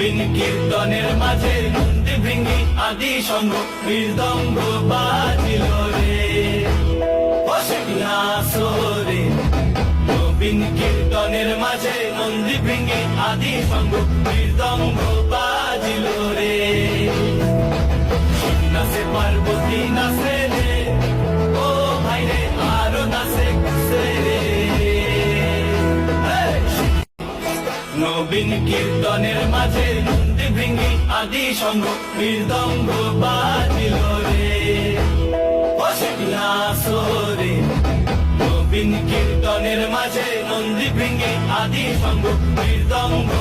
নবীন কীর্তনের মাঝে নন্দী ভৃঙ্গি আদি সঙ্গ মৃদঙ্গ বাজিল রে আসরে। নবীন কীর্তনের মাঝে নন্দী ভৃঙ্গি আদি সঙ্গ মৃদঙ্গ বাজিল রে। নাচে পার্বতী নাচে রে, ও ভাই রে আরো নাচে রে। নবীন কীর্তনের মাঝে নন্দী ভৃঙ্গি আদি সঙ্গ মৃদঙ্গ বাজিল রে আসরে। নবীন কীর্তনের মাঝে নন্দী ভৃঙ্গি আদি সঙ্গ মৃদঙ্গ